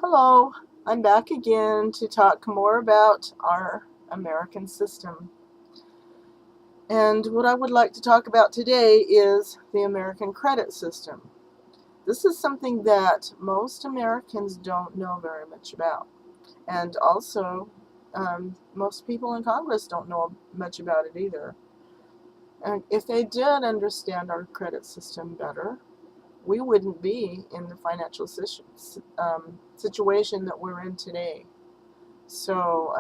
Hello, I'm back again to talk more about our American system. And what I would like to talk about today is the American credit system. This is something that most Americans don't know very much about. And also, most people in Congress don't know much about it either. And if they did understand our credit system better, we wouldn't be in the financial situation that we're in today. So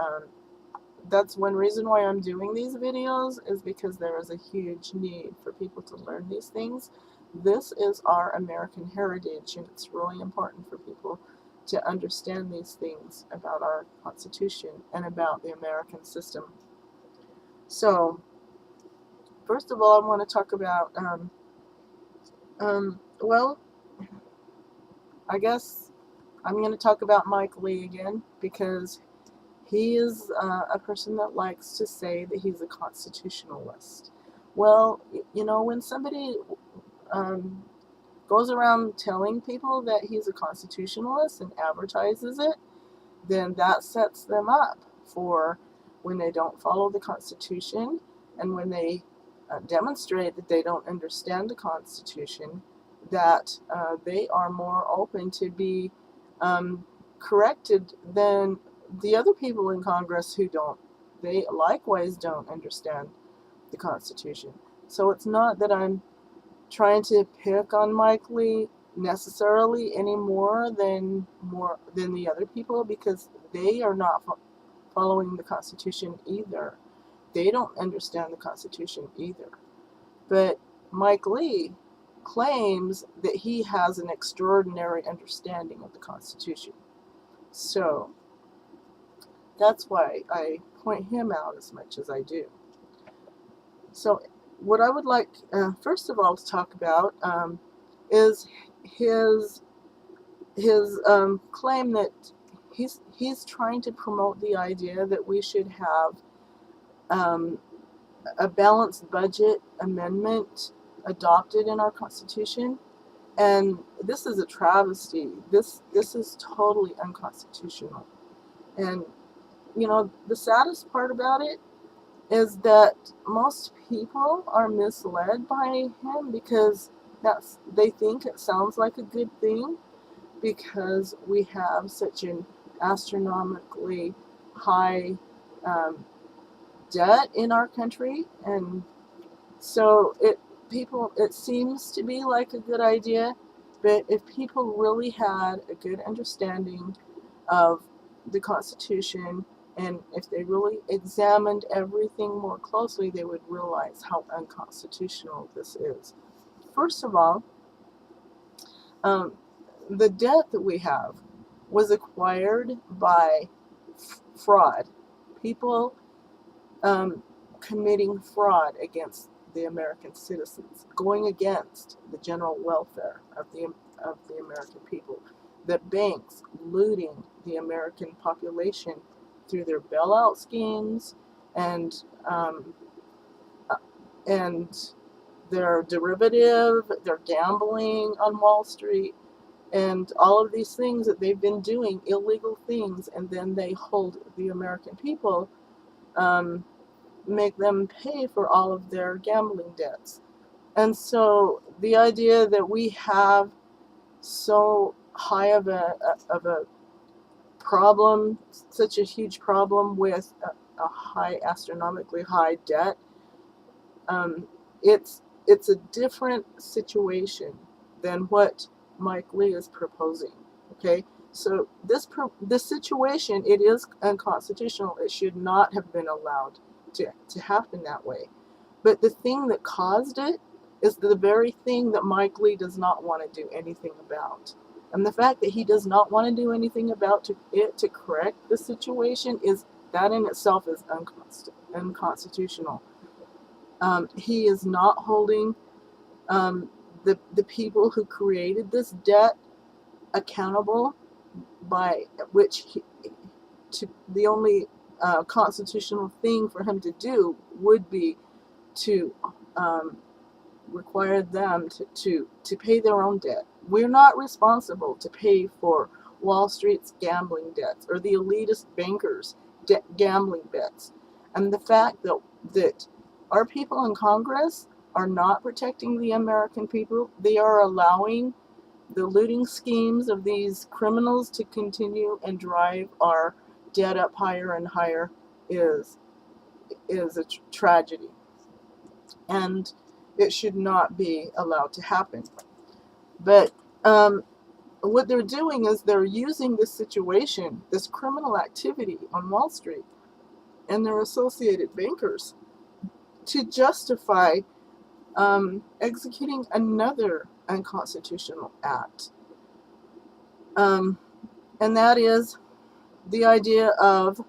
that's one reason why I'm doing these videos, is because there is a huge need for people to learn these things. This is our American heritage, and it's really important for people to understand these things about our Constitution and about the American system. So, first of all, I want to talk about, well, I guess I'm going to talk about Mike Lee again, because he is a person that likes to say that he's a constitutionalist. Well, when somebody um, goes around telling people that he's a constitutionalist and advertises it, then that sets them up for when they don't follow the Constitution, and when they demonstrate that they don't understand the Constitution, that they are more open to be corrected than the other people in Congress who don't. They likewise don't understand the Constitution. So it's not that I'm trying to pick on Mike Lee necessarily any more than the other people, because they are not following the Constitution either. They don't understand the Constitution either. But Mike Lee claims that he has an extraordinary understanding of the Constitution. So that's why I point him out as much as I do. So what I would like, first of all, to talk about is his claim that he's trying to promote the idea that we should have um, a balanced budget amendment adopted in our Constitution, and this is a travesty. This is totally unconstitutional. And the saddest part about it is that most people are misled by him, because they think it sounds like a good thing, because we have such an astronomically high um, debt in our country, and so it seems to be like a good idea. But if people really had a good understanding of the Constitution, and if they really examined everything more closely, they would realize how unconstitutional this is. First of all, um, the debt that we have was acquired by fraud. People committing fraud against the American citizens, going against the general welfare of the American people. The banks looting the American population through their bailout schemes, and um, and their their gambling on Wall Street, and all of these things that they've been doing, illegal things, and then they hold the American people, um, make them pay for all of their gambling debts. And so the idea that we have so high of a problem, such a huge problem with a high, astronomically high debt, um, it's a different situation than what Mike Lee is proposing. Okay, so this situation, it is unconstitutional. It should not have been allowed to happen that way. But the thing that caused it is the very thing that Mike Lee does not want to do anything about. And the fact that he does not want to do anything about it to correct the situation, is that in itself is unconstitutional. He is not holding the people who created this debt accountable, by which the only constitutional thing for him to do would be to require them to pay their own debt. We're not responsible to pay for Wall Street's gambling debts or the elitist bankers' gambling bets. And the fact that our people in Congress are not protecting the American people, they are allowing the looting schemes of these criminals to continue and drive our debt up higher and higher is a tragedy. And it should not be allowed to happen. But what they're doing is they're using this situation, this criminal activity on Wall Street and their associated bankers to justify executing another unconstitutional act. And that is the idea of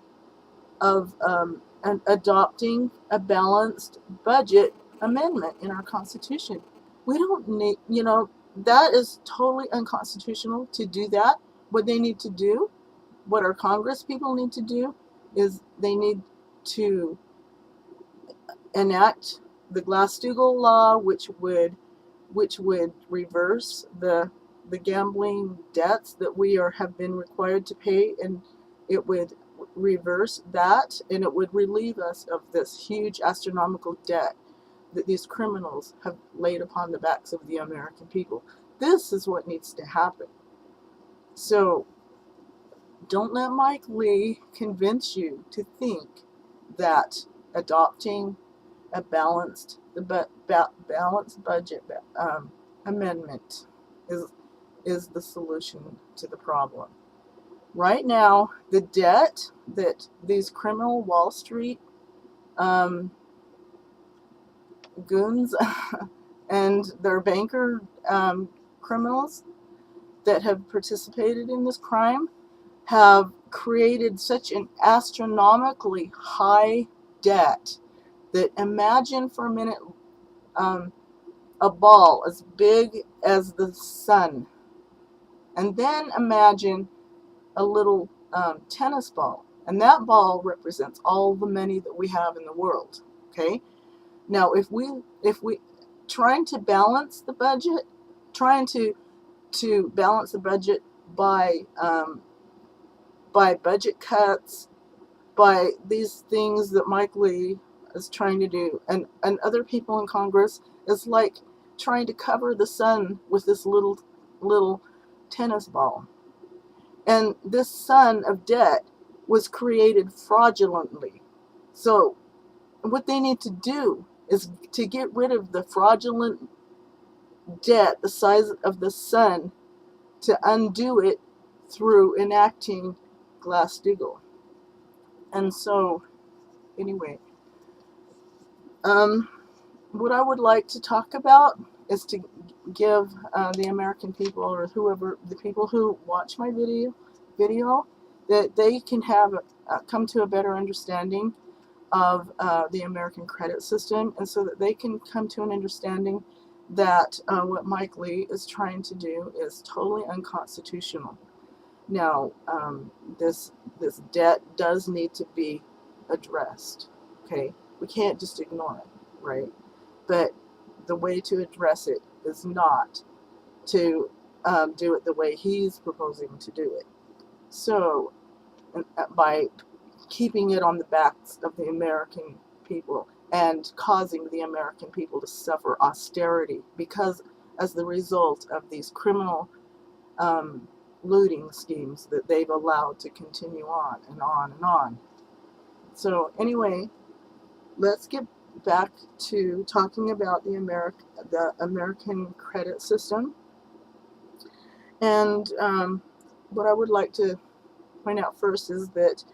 adopting a balanced budget amendment in our Constitution. We don't need, that is totally unconstitutional to do that. What they need to do, what our Congress people need to do, is they need to enact the Glass-Steagall law, which would reverse the gambling debts that we have been required to pay, and it would reverse that, and it would relieve us of this huge astronomical debt that these criminals have laid upon the backs of the American people. This is what needs to happen. So don't let Mike Lee convince you to think that adopting a balanced budget amendment is the solution to the problem. Right now, the debt that these criminal Wall Street goons and their banker criminals that have participated in this crime have created such an astronomically high debt that, imagine for a minute a ball as big as the sun, and then imagine a little tennis ball, and that ball represents all the money that we have in the world. Okay, now if we trying to balance the budget, balance the budget by budget cuts, by these things that Mike Lee is trying to do, and other people in Congress, is like trying to cover the sun with this little tennis ball. And this sun of debt was created fraudulently. So what they need to do is to get rid of the fraudulent debt the size of the sun, to undo it through enacting Glass-Steagall. And so, anyway, what I would like to talk about is to give the American people, or whoever, the people who watch my video, that they can have come to a better understanding of the American credit system, and so that they can come to an understanding that what Mike Lee is trying to do is totally unconstitutional. Now, this debt does need to be addressed. Okay, we can't just ignore it, right? But the way to address it is not to do it the way he's proposing to do it. So, by keeping it on the backs of the American people and causing the American people to suffer austerity because as the result of these criminal looting schemes that they've allowed to continue on and on and on. So anyway, let's get back to talking about the American credit system. And what I would like to point out first is that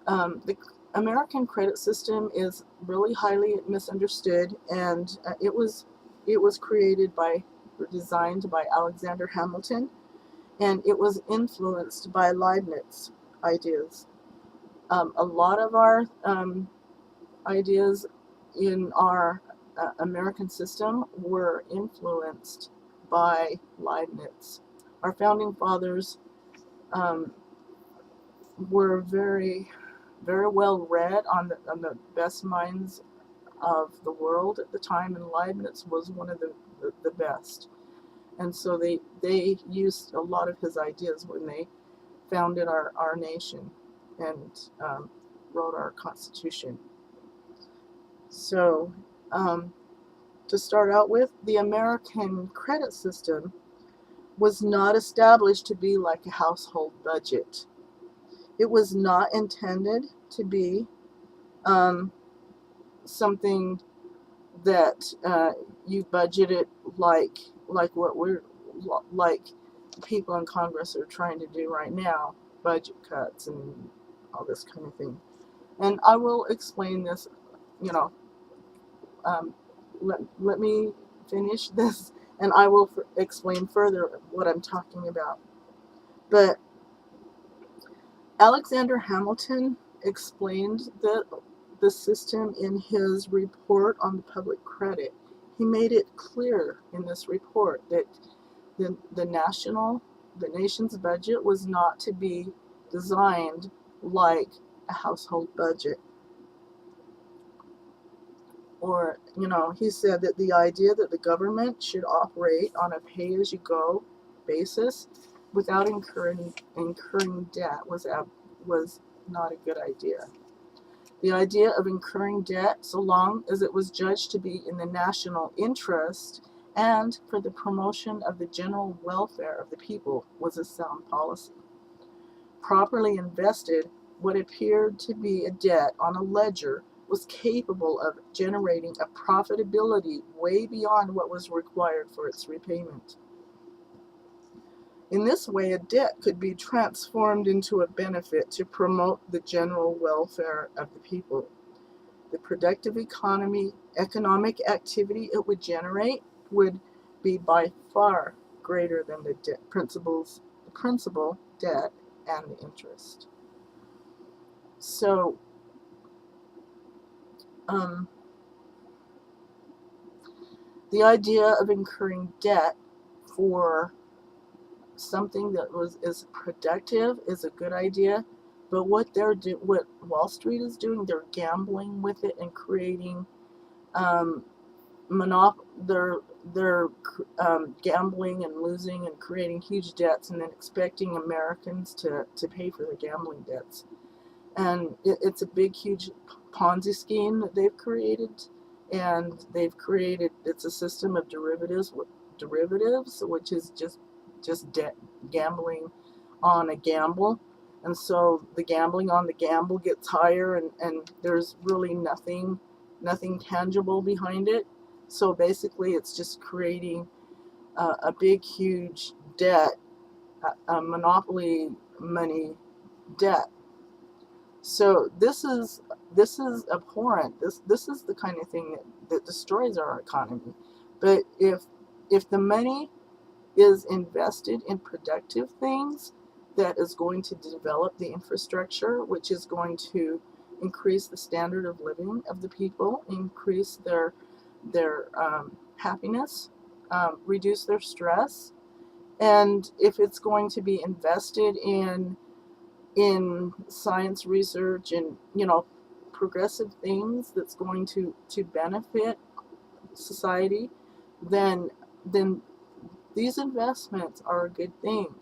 the American credit system is really highly misunderstood, and it was created or designed by Alexander Hamilton, and it was influenced by Leibniz ideas. A lot of our ideas in our American system were influenced by Leibniz. Our founding fathers were very, very well read on the best minds of the world at the time, and Leibniz was one of the best. And so they used a lot of his ideas when they founded our nation and wrote our Constitution. So, to start out with, the American credit system was not established to be like a household budget. It was not intended to be something that you budgeted like what we're like people in Congress are trying to do right now, budget cuts and all this kind of thing. And I will explain this, you know, let me finish this and I will explain further what I'm talking about. But Alexander Hamilton explained the system in his report on the public credit. He made it clear in this report that the nation's budget was not to be designed like a household budget. Or, he said that the idea that the government should operate on a pay-as-you-go basis without incurring debt was not a good idea. The idea of incurring debt, so long as it was judged to be in the national interest and for the promotion of the general welfare of the people, was a sound policy. Properly invested, what appeared to be a debt on a ledger was capable of generating a profitability way beyond what was required for its repayment. In this way, a debt could be transformed into a benefit to promote the general welfare of the people. The productive economic activity it would generate would be by far greater than the principal, debt, and the interest. So, the idea of incurring debt for something that is productive is a good idea, but what Wall Street is doing, they're gambling with it and creating they're gambling and losing and creating huge debts and then expecting Americans to pay for the gambling debts. And it's a big, huge Ponzi scheme that they've created. And it's a system of derivatives, which is just gambling on a gamble. And so the gambling on the gamble gets higher and there's really nothing tangible behind it. So basically it's just creating a big, huge debt, a monopoly money debt. So this is abhorrent. This is the kind of thing that destroys our economy. But if the money is invested in productive things that is going to develop the infrastructure, which is going to increase the standard of living of the people, increase their happiness, reduce their stress, and if it's going to be invested in science research and progressive things that's going to benefit society, then these investments are a good thing,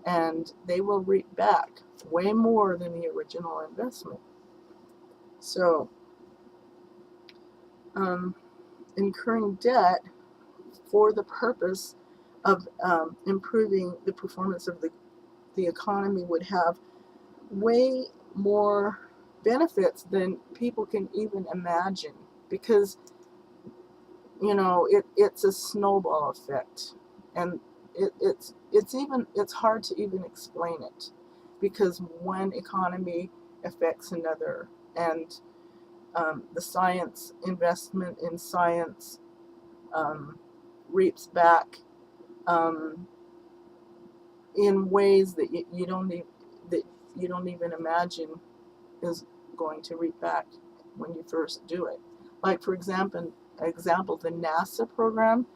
and they will reap back way more than the original investment. So, incurring debt for the purpose of improving the performance of the economy would have way more benefits than people can even imagine, because it's a snowball effect, and it's hard to even explain it, because one economy affects another, and the science investment in science reaps back in ways that you don't even imagine is going to reap back when you first do it. Like, for example, the NASA program,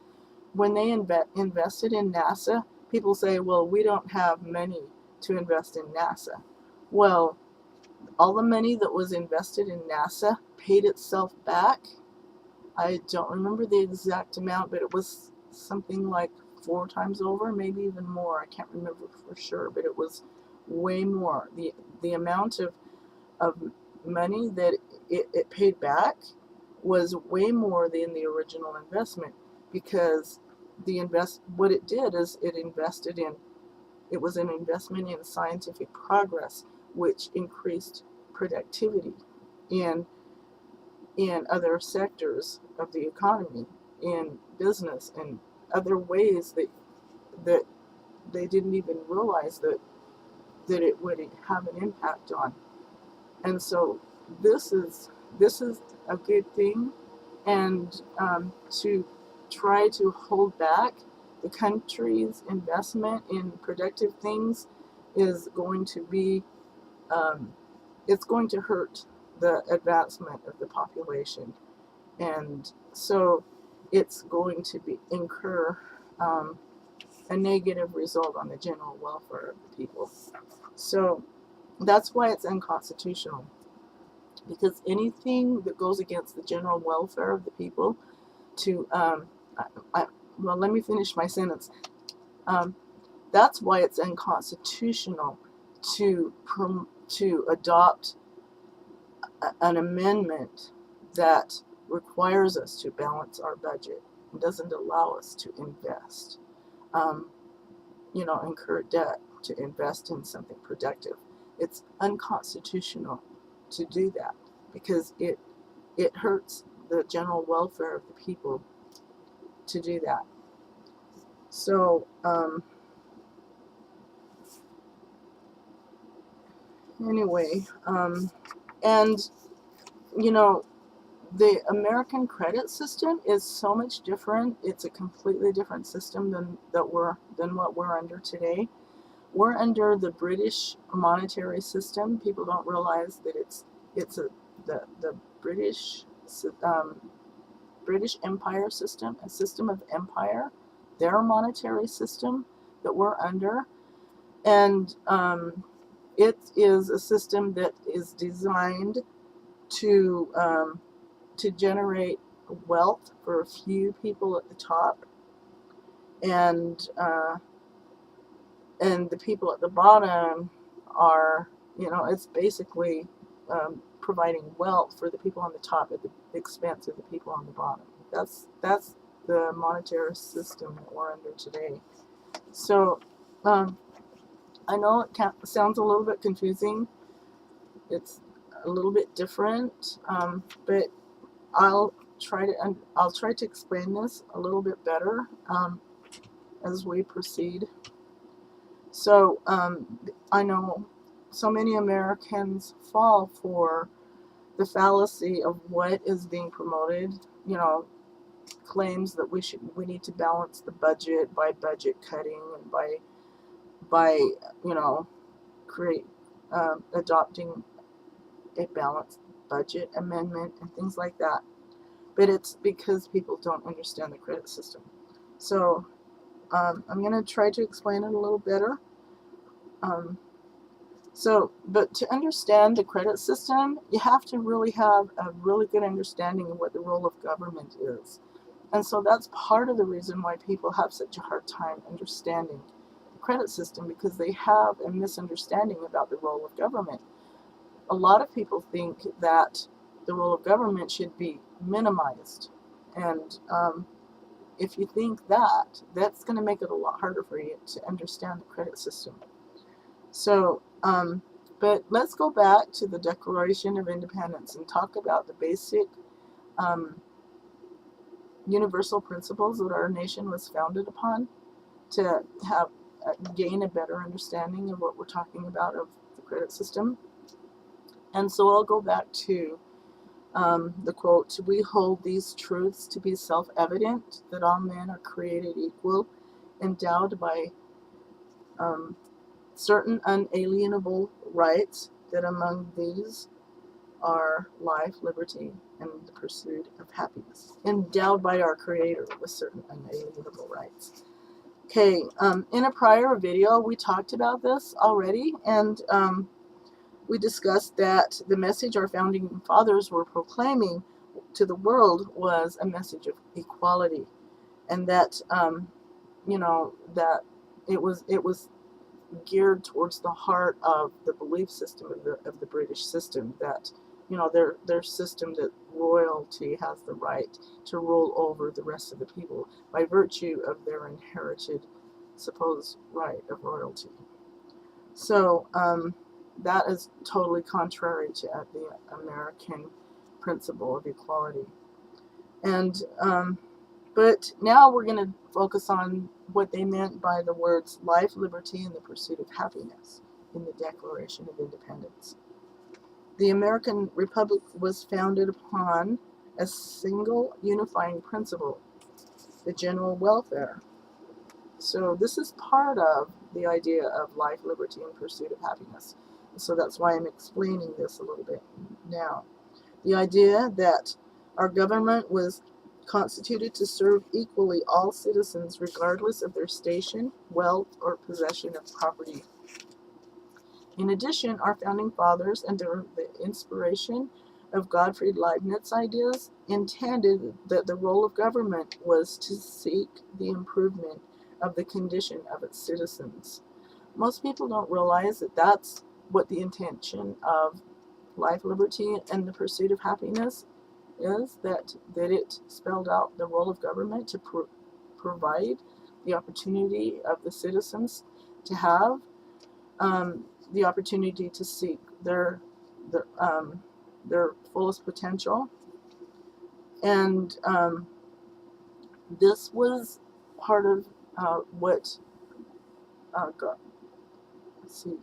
when they invested in NASA, people say, well, we don't have money to invest in NASA. Well, all the money that was invested in NASA paid itself back. I don't remember the exact amount, but it was something like 4 times over, maybe even more. I can't remember for sure, but it was way more. The amount of money that it paid back was way more than the original investment, because what it did is it was an investment in scientific progress, which increased productivity in other sectors of the economy, in business, and other ways that they didn't even realize that it would have an impact on. And so this is a good thing, and to try to hold back the country's investment in productive things is going to be it's going to hurt the advancement of the population, and so it's going to incur a negative result on the general welfare of the people. So that's why it's unconstitutional, because anything that goes against the general welfare of the people well, let me finish my sentence. That's why it's unconstitutional to adopt an amendment that requires us to balance our budget and doesn't allow us to invest, incur debt to invest in something productive. It's unconstitutional to do that, because it hurts the general welfare of the people to do that. So anyway, and the American credit system is so much different. It's a completely different system than what we're under today. We're under the British monetary system. People don't realize that it's the British Empire system, a system of empire, their monetary system that we're under, and it is a system that is designed to generate wealth for a few people at the top, and the people at the bottom are, it's basically providing wealth for the people on the top at the expense of the people on the bottom. That's the monetary system that we're under today. So I know it sounds a little bit confusing. It's a little bit different, but I'll try to explain this a little bit better as we proceed. So I know so many Americans fall for the fallacy of what is being promoted. Claims that we need to balance the budget by budget cutting, and by adopting a balanced budget amendment and things like that. But it's because people don't understand the credit system. So I'm going to try to explain it a little better. But to understand the credit system, you have to really have a really good understanding of what the role of government is. And so that's part of the reason why people have such a hard time understanding the credit system, because they have a misunderstanding about the role of government. A lot of people think that the role of government should be minimized. And if you think that, that's going to make it a lot harder for you to understand the credit system. So, but let's go back to the Declaration of Independence and talk about the basic universal principles that our nation was founded upon, to gain a better understanding of what we're talking about of the credit system. And so I'll go back to the quote: "We hold these truths to be self-evident, that all men are created equal, endowed by certain unalienable rights, that among these are life, liberty, and the pursuit of happiness." Endowed by our Creator with certain unalienable rights. Okay, in a prior video we talked about this already, and we discussed that the message our founding fathers were proclaiming to the world was a message of equality, and that you know, that it was geared towards the heart of the belief system of the British system, that, you know, their system, that royalty has the right to rule over the rest of the people by virtue of their inherited supposed right of royalty. So that is totally contrary to the American principle of equality. And but now we're going to focus on what they meant by the words life, liberty, and the pursuit of happiness in the Declaration of Independence. The American Republic was founded upon a single unifying principle, the general welfare. So this is part of the idea of life, liberty, and pursuit of happiness. So that's why I'm explaining this a little bit now. The idea that our government was constituted to serve equally all citizens regardless of their station, wealth, or possession of property. In addition, our founding fathers, under the inspiration of Gottfried Leibniz's ideas, intended that the role of government was to seek the improvement of the condition of its citizens. Most people don't realize that that's what the intention of life, liberty, and the pursuit of happiness is, that it spelled out the role of government to provide the opportunity of the citizens to have the opportunity to seek their fullest potential. And this was part of what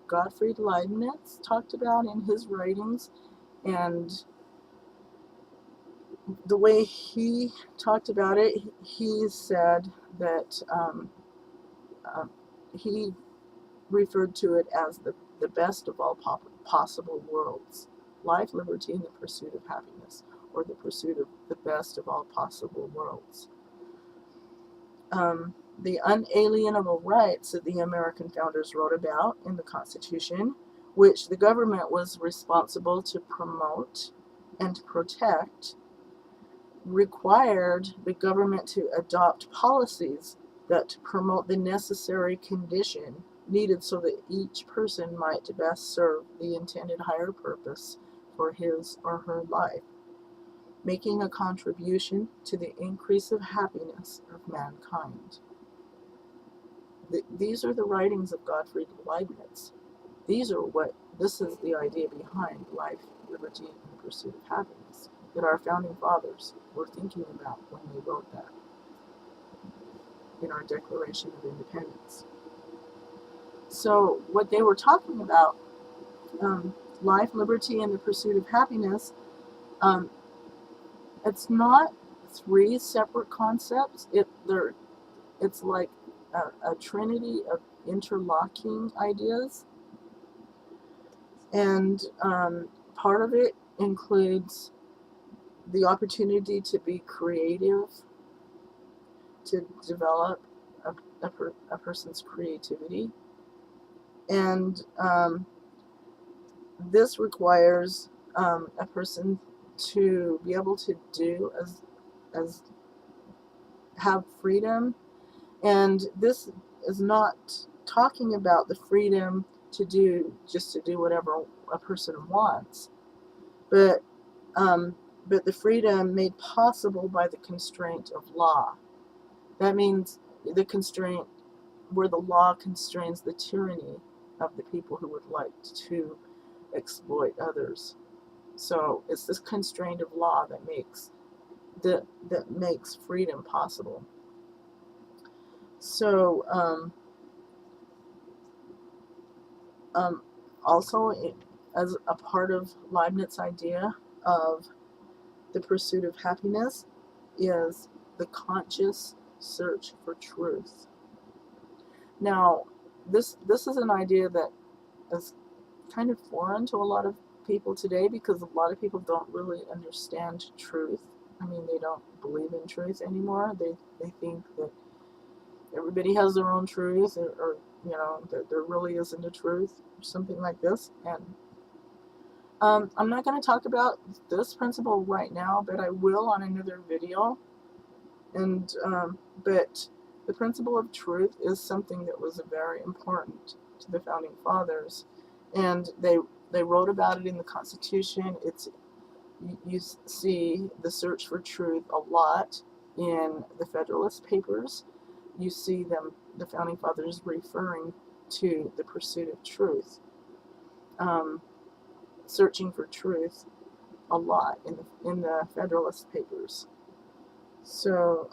Gottfried Leibniz talked about in his writings. And the way he talked about it, he said that he referred to it as the best of all possible worlds. Life, liberty, and the pursuit of happiness, or the pursuit of the best of all possible worlds. The unalienable rights that the American founders wrote about in the Constitution, which the government was responsible to promote and to protect, required the government to adopt policies that promote the necessary condition needed so that each person might best serve the intended higher purpose for his or her life, making a contribution to the increase of happiness of mankind. These are the writings of Gottfried Leibniz. This is the idea behind life, liberty, and the pursuit of happiness that our founding fathers were thinking about when they wrote that in our Declaration of Independence. So what they were talking about, life, liberty, and the pursuit of happiness, it's not three separate concepts. It's like a trinity of interlocking ideas. And part of it includes the opportunity to be creative, to develop a person's creativity. And this requires a person to be able to do as have freedom. And this is not talking about the freedom to do whatever a person wants, but the freedom made possible by the constraint of law. That means the constraint where the law constrains the tyranny of the people who would like to exploit others. So it's this constraint of law that makes freedom possible. So also, as a part of Leibniz's idea of the pursuit of happiness, is the conscious search for truth. Now, this is an idea that is kind of foreign to a lot of people today, because a lot of people don't really understand truth. I mean, they don't believe in truth anymore. They think that everybody has their own truth, or you know, there really isn't a truth, or something like this. And I'm not going to talk about this principle right now, but I will on another video. And but The principle of truth is something that was very important to the founding fathers, and they wrote about it in the Constitution. You see the search for truth a lot in the Federalist Papers. You see the founding fathers, referring to the pursuit of truth, searching for truth a lot in the Federalist Papers. So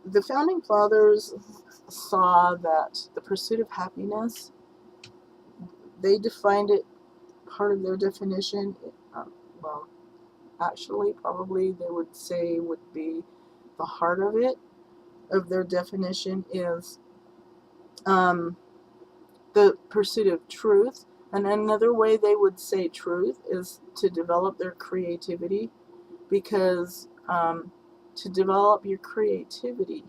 the founding fathers saw that the pursuit of happiness, they defined it, part of their definition, well, actually, probably they would say would be the heart of it, of their definition, is the pursuit of truth. And another way they would say truth is to develop their creativity, because to develop your creativity,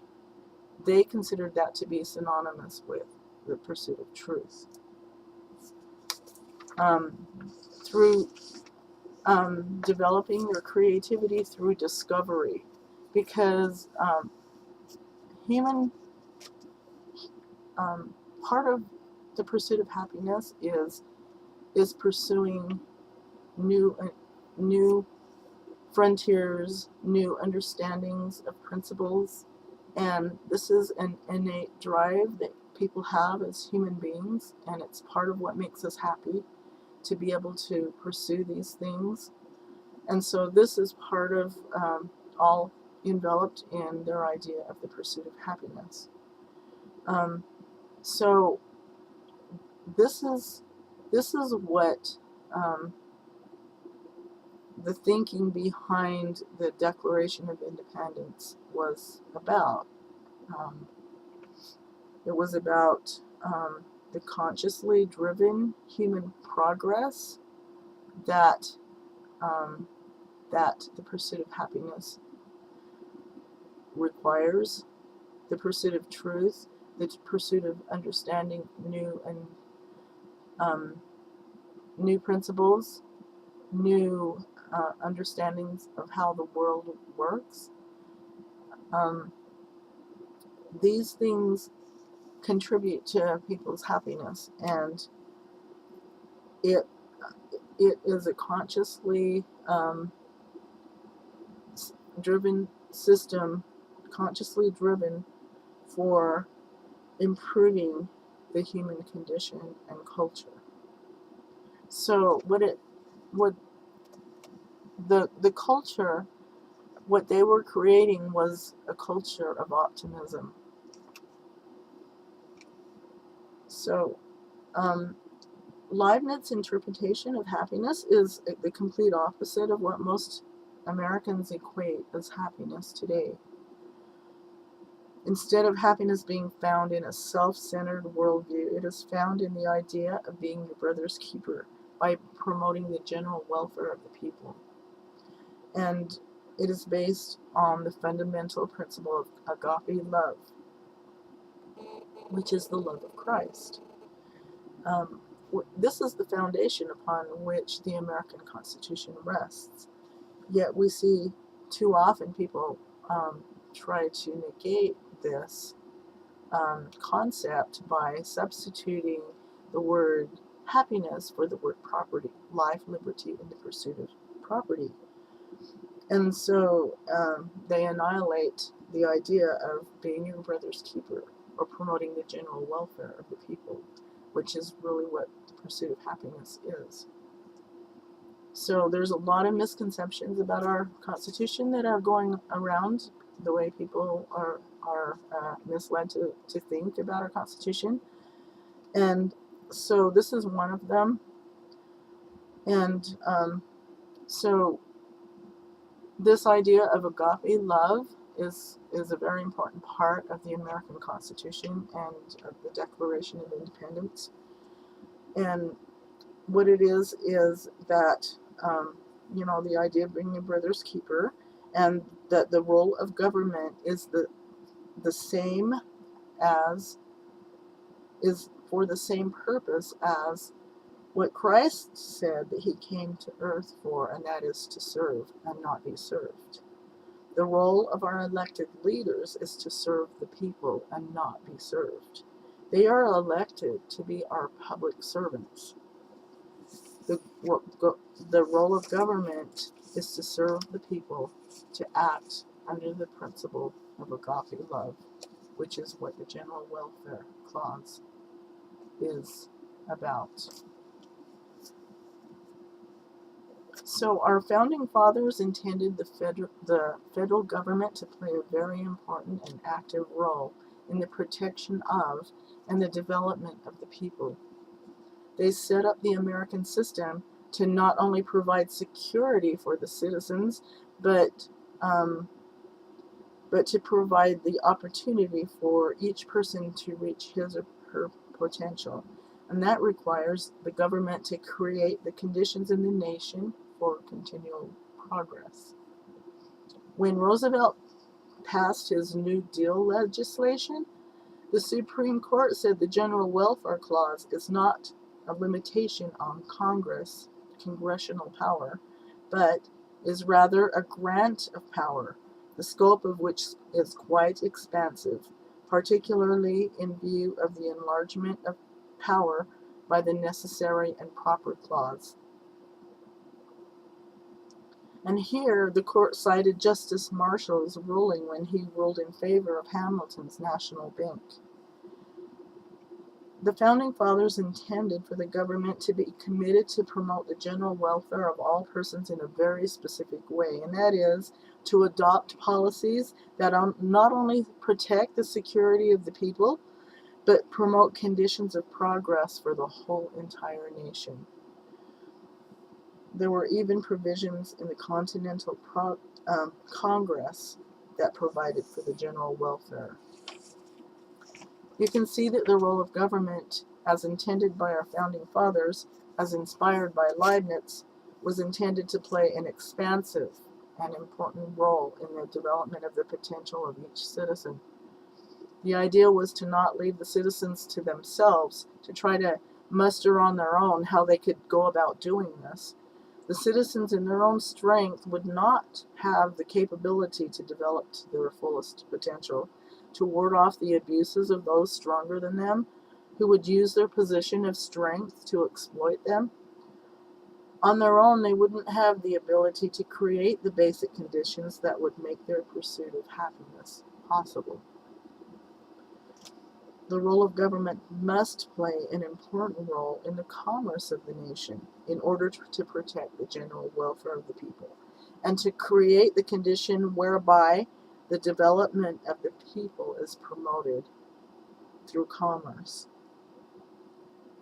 they considered that to be synonymous with the pursuit of truth. Through developing your creativity through discovery, because human part of the pursuit of happiness is pursuing new frontiers, new understandings of principles, and this is an innate drive that people have as human beings, and it's part of what makes us happy, to be able to pursue these things. And so this is part of all enveloped in their idea of the pursuit of happiness. So this is what the thinking behind the Declaration of Independence was about. It was about the consciously driven human progress that the pursuit of happiness requires, the pursuit of truth, the pursuit of understanding new principles, new understandings of how the world works. These things contribute to people's happiness, and it is a consciously driven system, consciously driven for improving the human condition and culture. So the culture, what they were creating was a culture of optimism. So Leibniz's interpretation of happiness is the complete opposite of what most Americans equate as happiness today. Instead of happiness being found in a self-centered worldview, it is found in the idea of being your brother's keeper by promoting the general welfare of the people. And it is based on the fundamental principle of agape love, which is the love of Christ. This is the foundation upon which the American Constitution rests. Yet we see too often people try to negate this concept by substituting the word happiness for the word property, life, liberty, and the pursuit of property. And so they annihilate the idea of being your brother's keeper or promoting the general welfare of the people, which is really what the pursuit of happiness is. So there's a lot of misconceptions about our Constitution that are going around, the way people are misled to think about our Constitution. And so this is one of them. And so this idea of agape love is a very important part of the American Constitution and of the Declaration of Independence. And what it is that, the idea of being your brother's keeper, and that the role of government is the same as, is for the same purpose as what Christ said that he came to earth for, and that is to serve and not be served. The role of our elected leaders is to serve the people and not be served. They are elected to be our public servants. The role of government is to serve the people, to act under the principle of agape love, which is what the General Welfare Clause is about. So our founding fathers intended the federal government to play a very important and active role in the protection of and the development of the people. They set up the American system to not only provide security for the citizens, but to provide the opportunity for each person to reach his or her potential. And that requires the government to create the conditions in the nation for continual progress. When Roosevelt passed his New Deal legislation, the Supreme Court said the General Welfare Clause is not a limitation on congressional power, but is rather a grant of power, the scope of which is quite expansive, particularly in view of the enlargement of power by the Necessary and Proper Clause. And here the court cited Justice Marshall's ruling when he ruled in favor of Hamilton's National Bank. The Founding Fathers intended for the government to be committed to promote the general welfare of all persons in a very specific way, and that is to adopt policies that not only protect the security of the people, but promote conditions of progress for the whole entire nation. There were even provisions in the Continental Congress that provided for the general welfare. You can see that the role of government, as intended by our founding fathers, as inspired by Leibniz, was intended to play an expansive and important role in the development of the potential of each citizen. The idea was to not leave the citizens to themselves, to try to muster on their own how they could go about doing this. The citizens in their own strength would not have the capability to develop to their fullest potential, to ward off the abuses of those stronger than them, who would use their position of strength to exploit them. On their own, they wouldn't have the ability to create the basic conditions that would make their pursuit of happiness possible. The role of government must play an important role in the commerce of the nation in order to protect the general welfare of the people and to create the condition whereby the development of the people is promoted through commerce.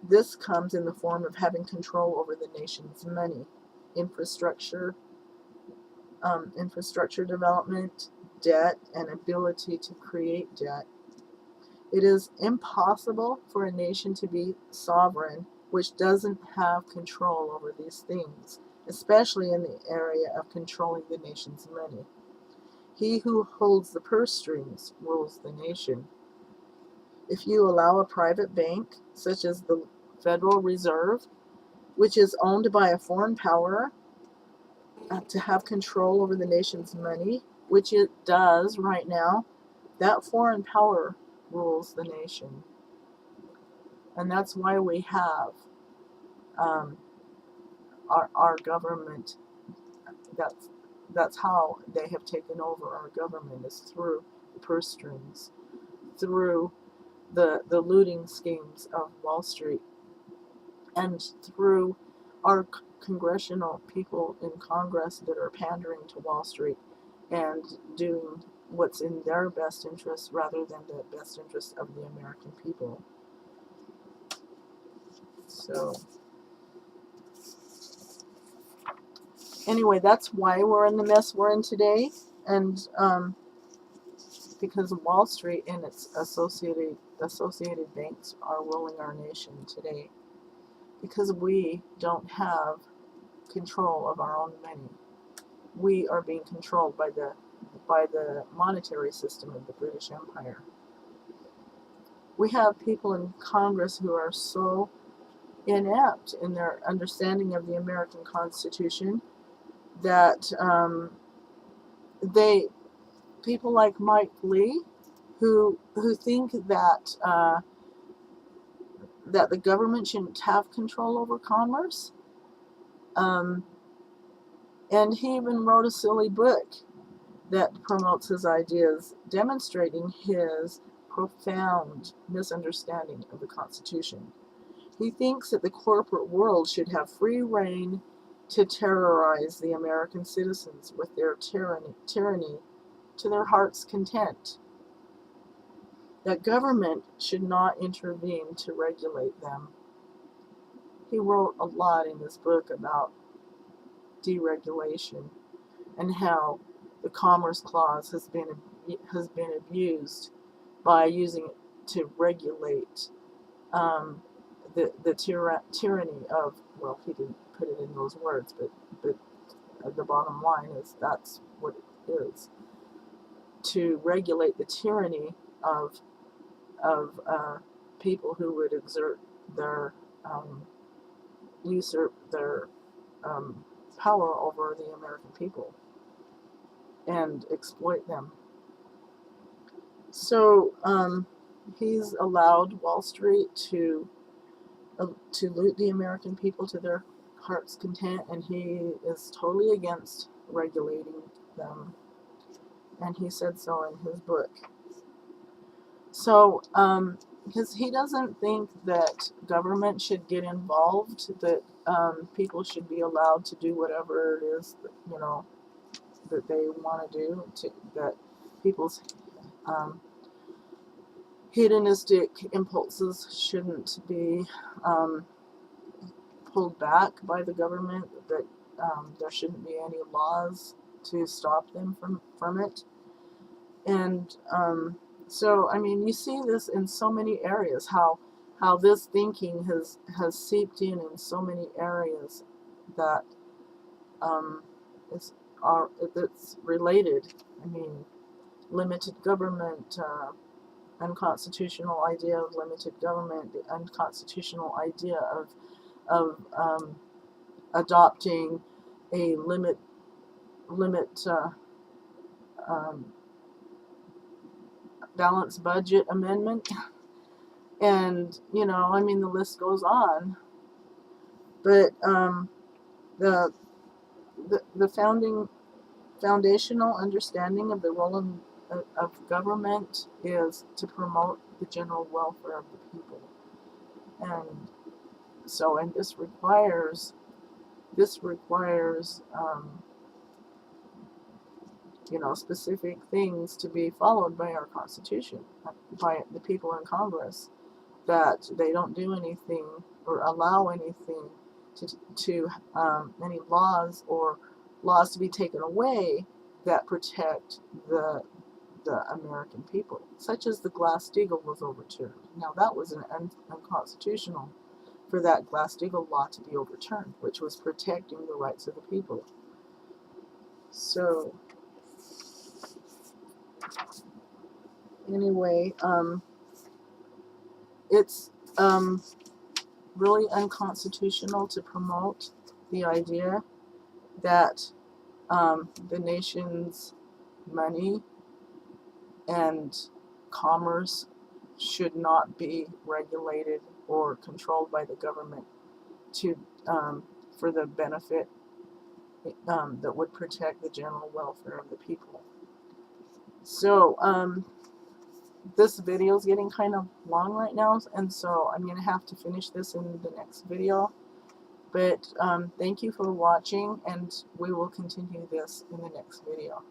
This comes in the form of having control over the nation's money, infrastructure development, debt, and ability to create debt. It is impossible for a nation to be sovereign which doesn't have control over these things, especially in the area of controlling the nation's money. He who holds the purse strings rules the nation. If you allow a private bank, such as the Federal Reserve, which is owned by a foreign power, to have control over the nation's money, which it does right now, that foreign power rules the nation. And that's why we have our government. That's how they have taken over our government, is through the purse strings, through the looting schemes of Wall Street, and through our congressional people in Congress that are pandering to Wall Street and doing what's in their best interest rather than the best interest of the American people. So anyway, that's why we're in the mess we're in today, and because Wall Street and its associated banks are ruling our nation today, because we don't have control of our own money. We are being controlled by the monetary system of the British Empire. We have people in Congress who are so inept in their understanding of the American Constitution, that people like Mike Lee, who think that that the government shouldn't have control over commerce. And he even wrote a silly book that promotes his ideas, demonstrating his profound misunderstanding of the Constitution. He thinks that the corporate world should have free rein to terrorize the American citizens with their tyranny to their heart's content. That government should not intervene to regulate them. He wrote a lot in this book about deregulation and how the Commerce Clause has been abused by using it to regulate the tyranny of, well, he didn't put it in those words, but the bottom line is that's what it is, to regulate the tyranny of people who would exert their usurp their power over the American people and exploit them. So he's allowed Wall Street to loot the American people to their heart's content, and he is totally against regulating them. And he said so in his book. So, because he doesn't think that government should get involved, that people should be allowed to do whatever it is that, that they want to do, that people's hedonistic impulses shouldn't be pulled back by the government, that there shouldn't be any laws to stop them from it. And so, I mean, you see this in so many areas, how this thinking has seeped in so many areas that it's related. I mean, limited government, unconstitutional idea of limited government, the unconstitutional idea of adopting a limit balanced budget amendment, and I mean, the list goes on. But the foundational understanding of the role of government is to promote the general welfare of the people, and so, and this requires specific things to be followed by our Constitution, by the people in Congress, that they don't do anything or allow anything to any laws to be taken away that protect the American people, such as the Glass-Steagall was overturned. Now, that was unconstitutional for that Glass-Steagall law to be overturned, which was protecting the rights of the people. So, anyway, it's really unconstitutional to promote the idea that the nation's money and commerce should not be regulated or controlled by the government for the benefit that would protect the general welfare of the people. So this video is getting kind of long right now, and so I'm going to have to finish this in the next video. But thank you for watching, and we will continue this in the next video.